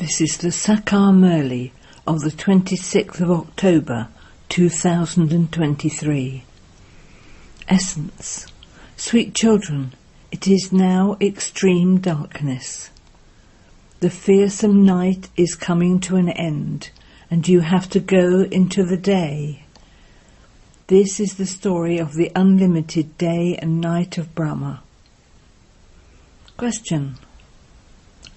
This is the Sakar Murli of the 26th of October 2023. Essence. Sweet children, it is now extreme darkness. The fearsome night is coming to an end, and you have to go into the day. This is the story of the unlimited day and night of Brahma. Question.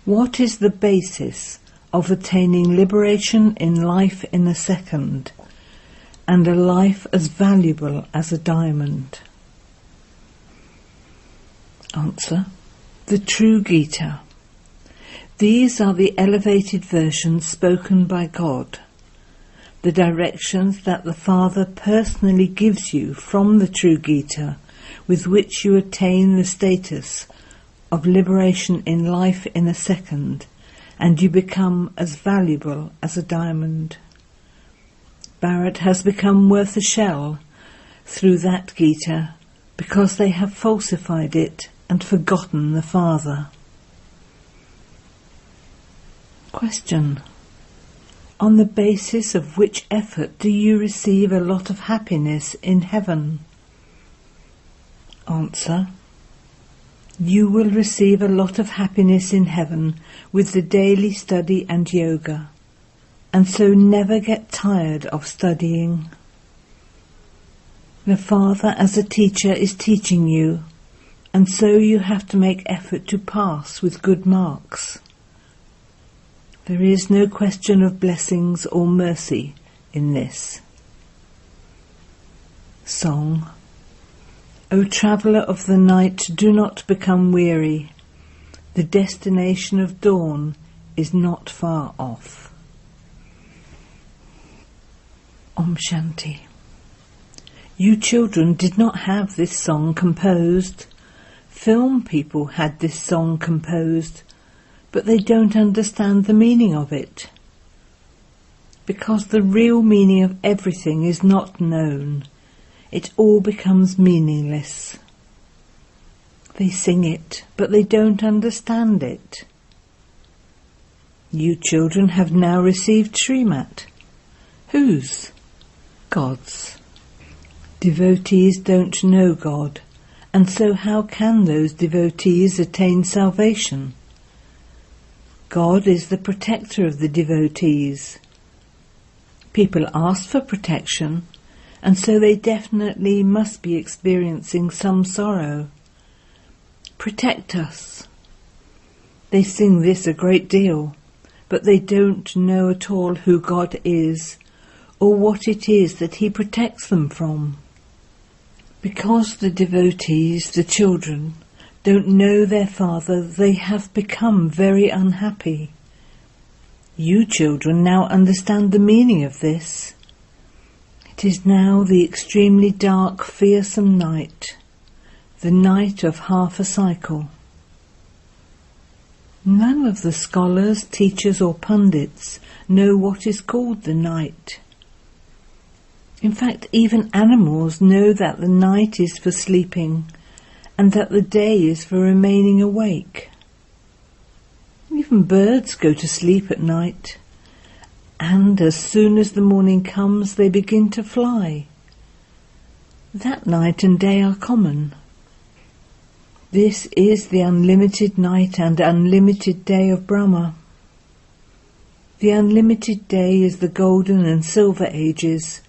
What is the basis of attaining liberation in life in a second, and a life as valuable as a diamond? Answer. The true Gita. These are the elevated versions spoken by God, the directions that the Father personally gives you from the true Gita, with which you attain the status of liberation in life in a second, and you become as valuable as a diamond. Bharat has become worth a shell through that Gita, because they have falsified it and forgotten the Father. Question. On the basis of which effort do you receive a lot of happiness in heaven? Answer. You will receive a lot of happiness in heaven with the daily study and yoga, and so never get tired of studying. The Father as a teacher is teaching you, and so you have to make effort to pass with good marks. There is no question of blessings or mercy in this. Song. O traveller of the night, do not become weary. The destination of dawn is not far off. Om Shanti. You children did not have this song composed. Film people had this song composed, but they don't understand the meaning of it. Because the real meaning of everything is not known, it all becomes meaningless. They sing it, but they don't understand it. You children have now received Srimat. Whose? God's. Devotees don't know God, and so how can those devotees attain salvation? God is the protector of the devotees. People ask for protection, and so they definitely must be experiencing some sorrow. Protect us. They sing this a great deal, but they don't know at all who God is, or what it is that He protects them from. Because the devotees, the children, don't know their Father, they have become very unhappy. You children now understand the meaning of this. It is now the extremely dark, fearsome night, the night of half a cycle. None of the scholars, teachers or pundits know what is called the night. In fact, even animals know that the night is for sleeping and that the day is for remaining awake. Even birds go to sleep at night, and as soon as the morning comes they begin to fly. That night and day are common. This is the unlimited night and unlimited day of Brahma. The unlimited day is the golden and silver ages,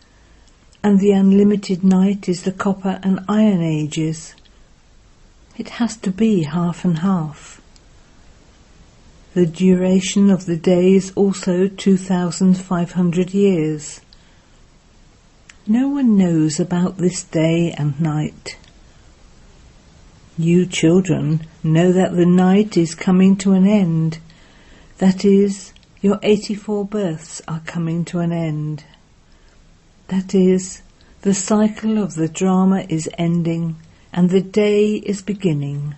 and the unlimited night is the copper and iron ages. It has to be half and half. The duration of the day is also 2,500 years. No one knows about this day and night. You children know that the night is coming to an end. That is, your 84 births are coming to an end. That is, the cycle of the drama is ending and the day is beginning.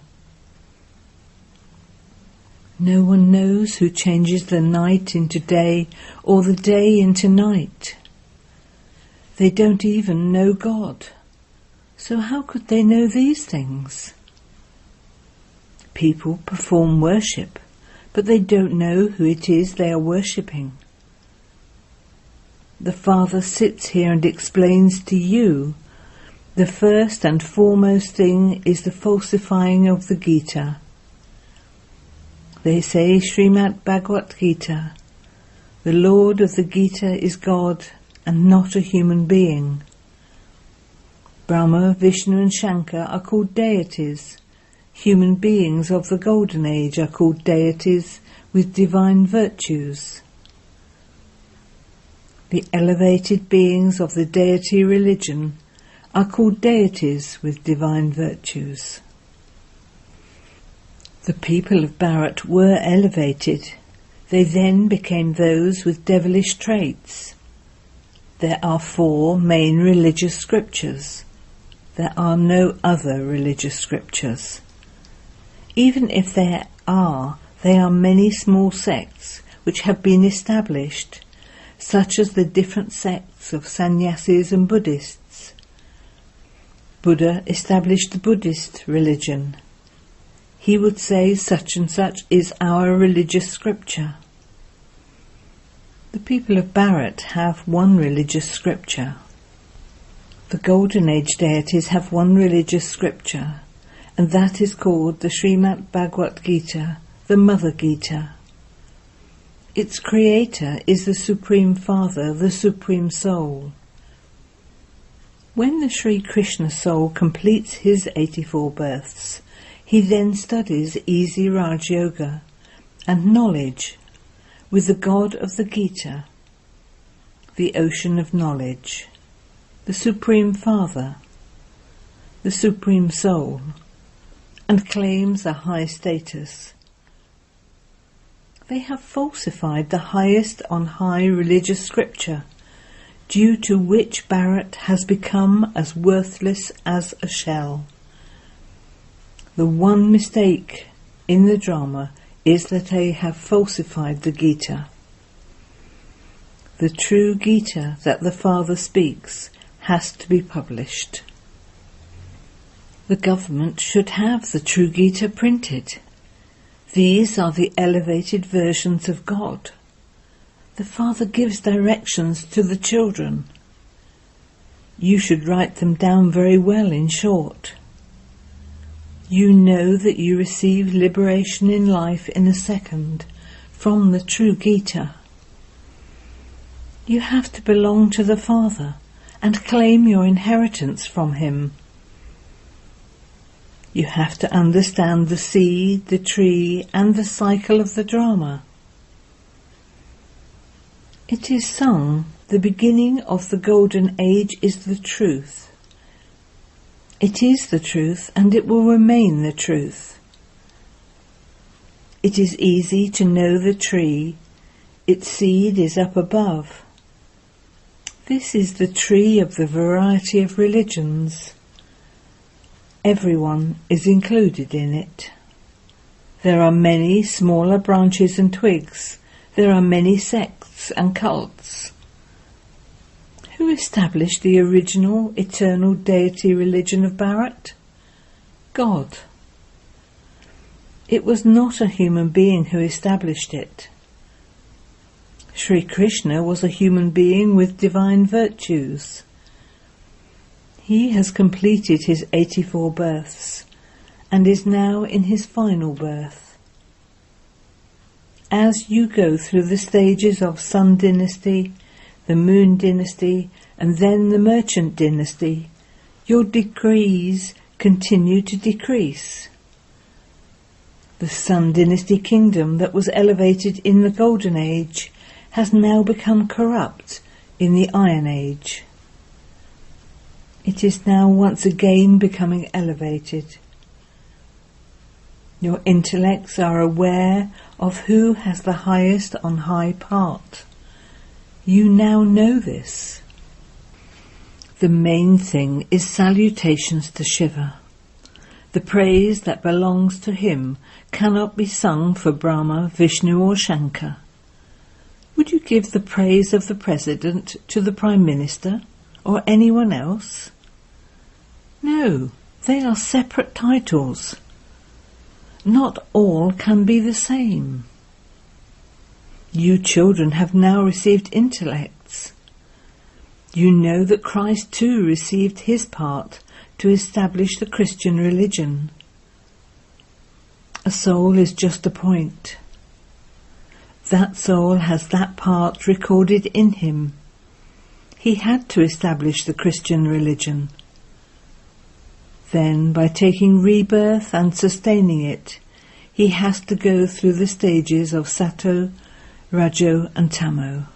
No one knows who changes the night into day or the day into night. They don't even know God. So how could they know these things? People perform worship, but they don't know who it is they are worshipping. The Father sits here and explains to you the first and foremost thing is the falsifying of the Gita. They say Srimad Bhagavad Gita, the Lord of the Gita is God and not a human being. Brahma, Vishnu and Shankar are called deities. Human beings of the Golden Age are called deities with divine virtues. The elevated beings of the deity religion are called deities with divine virtues. The people of Bharat were elevated. They then became those with devilish traits. There are 4 main religious scriptures. There are no other religious scriptures. Even if there are many small sects which have been established, such as the different sects of sannyasis and Buddhists. Buddha established the Buddhist religion. He would say such and such is our religious scripture. The people of Bharat have one religious scripture. The Golden Age deities have one religious scripture, and that is called the Srimad Bhagavad Gita, the Mother Gita. Its creator is the Supreme Father, the Supreme Soul. When the Sri Krishna soul completes his 84 births, he then studies easy Raj Yoga and knowledge with the God of the Gita, the ocean of knowledge, the Supreme Father, the Supreme Soul, and claims a high status. They have falsified the highest on high religious scripture, due to which Bharat has become as worthless as a shell. The one mistake in the drama is that they have falsified the Gita. The true Gita that the Father speaks has to be published. The government should have the true Gita printed. These are the elevated versions of God. The Father gives directions to the children. You should write them down very well in short. You know that you receive liberation in life in a second from the true Gita. You have to belong to the Father and claim your inheritance from him. You have to understand the seed, the tree, and the cycle of the drama. It is sung, the beginning of the Golden Age is the truth. It is the truth, and it will remain the truth. It is easy to know the tree, its seed is up above. This is the tree of the variety of religions. Everyone is included in it. There are many smaller branches and twigs. There are many sects and cults. Who established the original eternal deity religion of Bharat? God. It was not a human being who established it. Sri Krishna was a human being with divine virtues. He has completed his 84 births and is now in his final birth. As you go through the stages of Sun Dynasty, the Moon Dynasty, and then the Merchant Dynasty, your degrees continue to decrease. The Sun Dynasty kingdom that was elevated in the Golden Age has now become corrupt in the Iron Age. It is now once again becoming elevated. Your intellects are aware of who has the highest on high part. You now know this. The main thing is salutations to Shiva. The praise that belongs to him cannot be sung for Brahma, Vishnu or Shankar. Would you give the praise of the President to the Prime Minister or anyone else? No, they are separate titles. Not all can be the same. You children have now received intellects. You know that Christ too received his part to establish the Christian religion. A soul is just a point. That soul has that part recorded in him. He had to establish the Christian religion. Then, by taking rebirth and sustaining it, he has to go through the stages of Sato, Rajo and Tamo.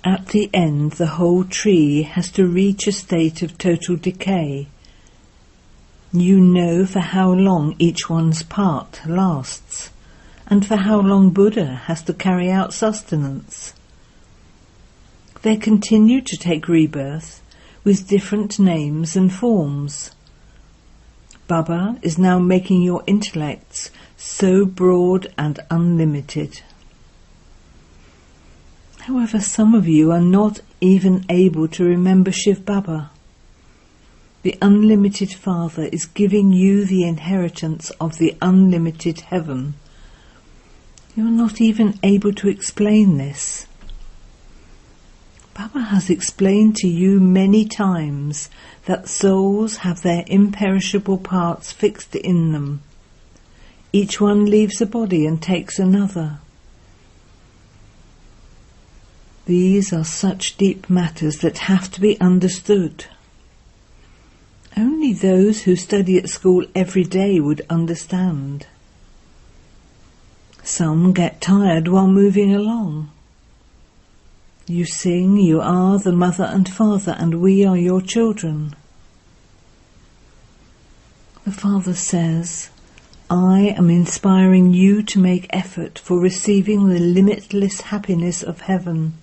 At the end, the whole tree has to reach a state of total decay. You know for how long each one's part lasts, and for how long Buddha has to carry out sustenance. They continue to take rebirth with different names and forms. Baba is now making your intellects so broad and unlimited. However, some of you are not even able to remember Shiv Baba. The unlimited Father is giving you the inheritance of the unlimited heaven. You are not even able to explain this. Baba has explained to you many times that souls have their imperishable parts fixed in them. Each one leaves a body and takes another. These are such deep matters that have to be understood. Only those who study at school every day would understand. Some get tired while moving along. You sing, you are the mother and father, and we are your children. The Father says, I am inspiring you to make effort for receiving the limitless happiness of heaven.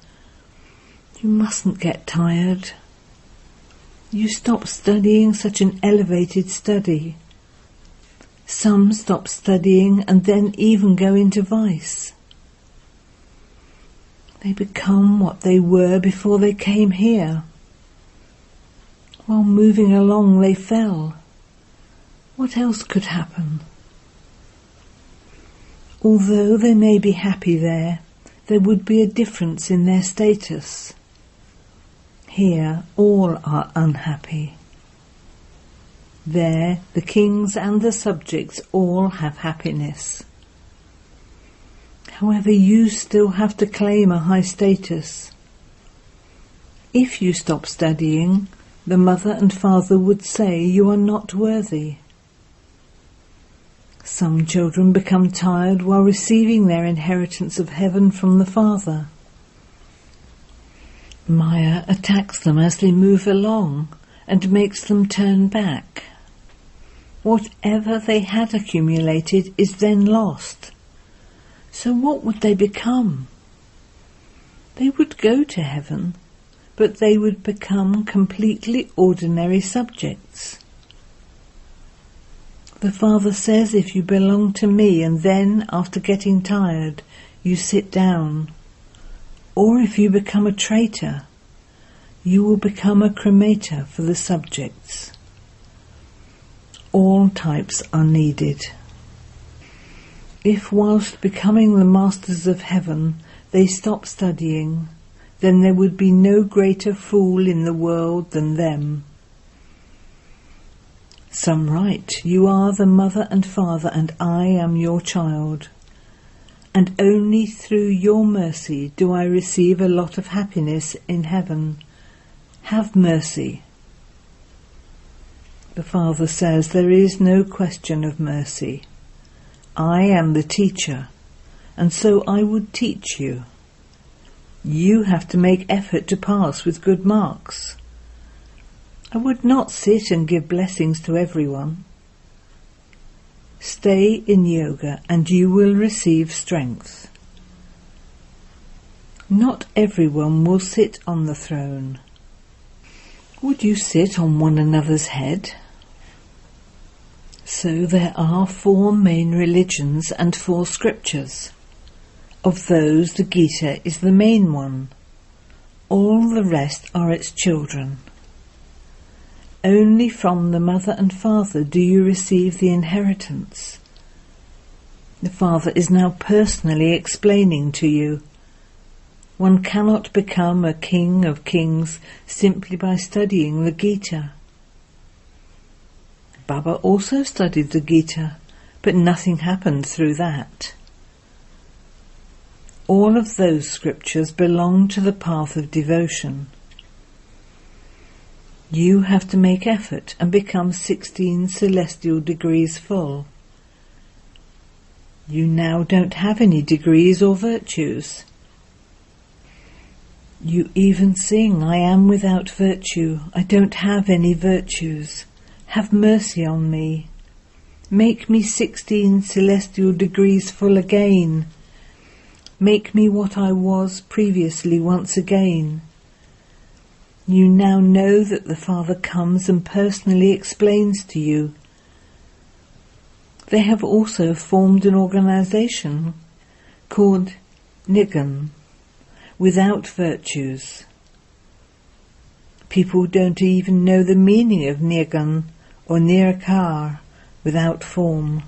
You mustn't get tired. You stop studying such an elevated study. Some stop studying and then even go into vice. They become what they were before they came here. While moving along they fell. What else could happen? Although they may be happy there would be a difference in their status. Here all are unhappy. There the kings and the subjects all have happiness. However, you still have to claim a high status. If you stop studying, the mother and father would say you are not worthy. Some children become tired while receiving their inheritance of heaven from the Father. Maya attacks them as they move along and makes them turn back. Whatever they had accumulated is then lost. So what would they become? They would go to heaven, but they would become completely ordinary subjects. The Father says if you belong to me and then, after getting tired, you sit down, or if you become a traitor, you will become a cremator for the subjects. All types are needed. If whilst becoming the masters of heaven they stop studying, then there would be no greater fool in the world than them. Some write, you are the mother and father and I am your child. And only through your mercy do I receive a lot of happiness in heaven. Have mercy. The Father says there is no question of mercy. I am the teacher, and so I would teach you. You have to make effort to pass with good marks. I would not sit and give blessings to everyone. Stay in yoga and you will receive strength. Not everyone will sit on the throne. Would you sit on one another's head? So there are 4 main religions and 4 scriptures. Of those, the Gita is the main one. All the rest are its children. Only from the mother and father do you receive the inheritance. The Father is now personally explaining to you. One cannot become a king of kings simply by studying the Gita. Baba also studied the Gita, but nothing happened through that. All of those scriptures belong to the path of devotion. You have to make effort and become 16 celestial degrees full. You now don't have any degrees or virtues. You even sing, I am without virtue, I don't have any virtues. Have mercy on me. Make me 16 celestial degrees full again. Make me what I was previously once again. You now know that the Father comes and personally explains to you. They have also formed an organization called Nigan, without virtues. People don't even know the meaning of Nirgan or Nirakar, without form.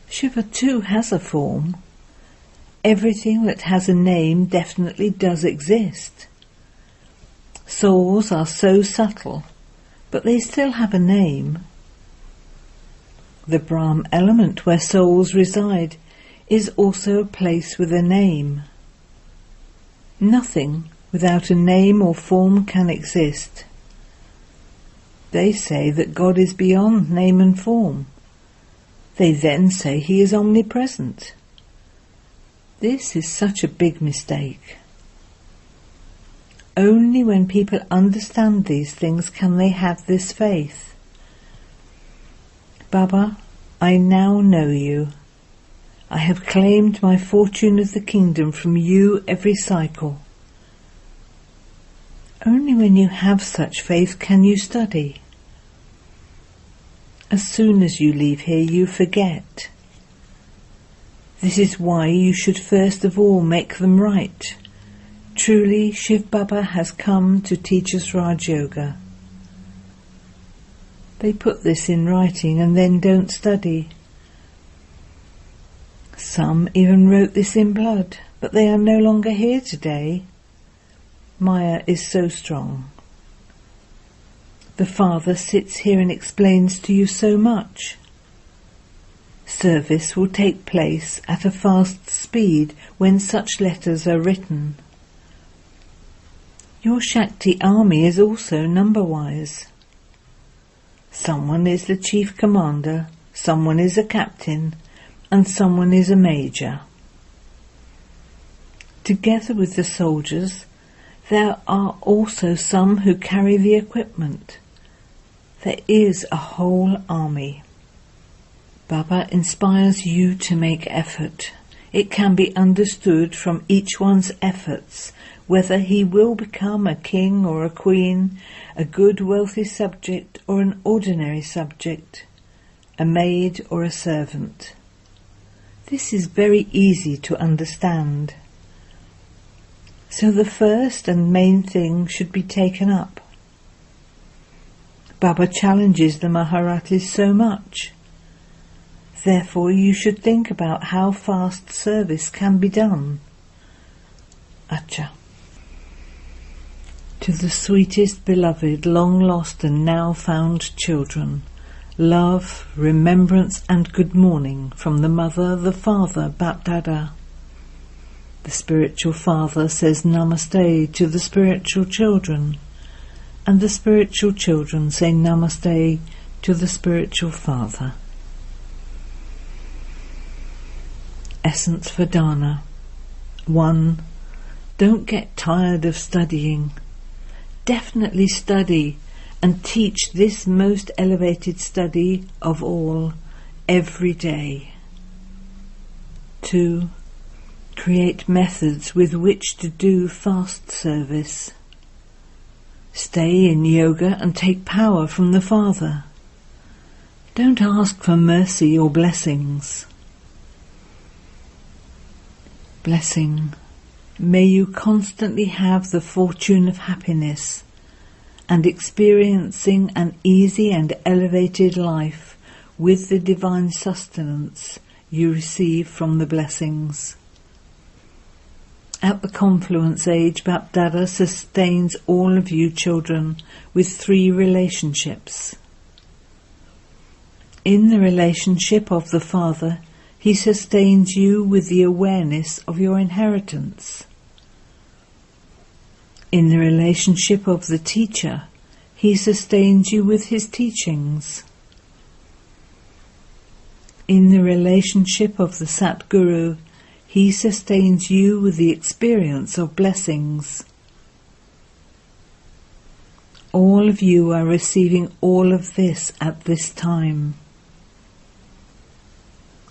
Shiva too has a form. Everything that has a name definitely does exist. Souls are so subtle, but they still have a name. The Brahm element where souls reside is also a place with a name. Nothing without a name or form can exist. They say that God is beyond name and form. They then say he is omnipresent. This is such a big mistake. Only when people understand these things can they have this faith. Baba, I now know you. I have claimed my fortune of the kingdom from you every cycle. Only when you have such faith can you study. As soon as you leave here, you forget. This is why you should first of all make them right. Truly, Shiv Baba has come to teach us Raj Yoga. They put this in writing and then don't study. Some even wrote this in blood, but they are no longer here today. Maya is so strong. The Father sits here and explains to you so much. Service will take place at a fast speed when such letters are written. Your Shakti army is also number-wise. Someone is the chief commander, someone is a captain, and someone is a major. Together with the soldiers, there are also some who carry the equipment. There is a whole army. Baba inspires you to make effort. It can be understood from each one's efforts whether he will become a king or a queen, a good wealthy subject or an ordinary subject, a maid or a servant. This is very easy to understand. So the first and main thing should be taken up. Baba challenges the Maharatis so much. Therefore you should think about how fast service can be done. Acha. To the sweetest beloved, long lost and now found children, love, remembrance and good morning from the Mother, the Father, Bapdada. The spiritual father says Namaste to the spiritual children, and the spiritual children say Namaste to the spiritual father. Essence for Dana. 1. Don't get tired of studying. Definitely study and teach this most elevated study of all every day. 2. Create methods with which to do fast service. Stay in yoga and take power from the Father. Don't ask for mercy or blessings. Blessing. May you constantly have the fortune of happiness and experiencing an easy and elevated life with the divine sustenance you receive from the blessings. At the confluence age, Bapdada sustains all of you children with 3 relationships. In the relationship of the Father, he sustains you with the awareness of your inheritance. In the relationship of the Teacher, he sustains you with his teachings. In the relationship of the Satguru, he sustains you with the experience of blessings. All of you are receiving all of this at this time.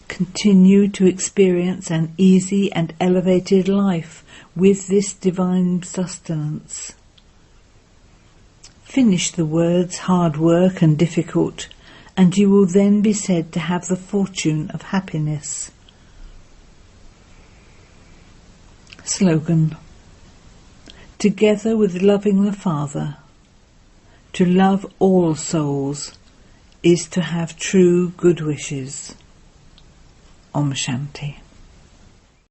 Continue to experience an easy and elevated life with this divine sustenance. Finish the words hard work and difficult, and you will then be said to have the fortune of happiness. Slogan: together with loving the Father, to love all souls is to have true good wishes. Om Shanti.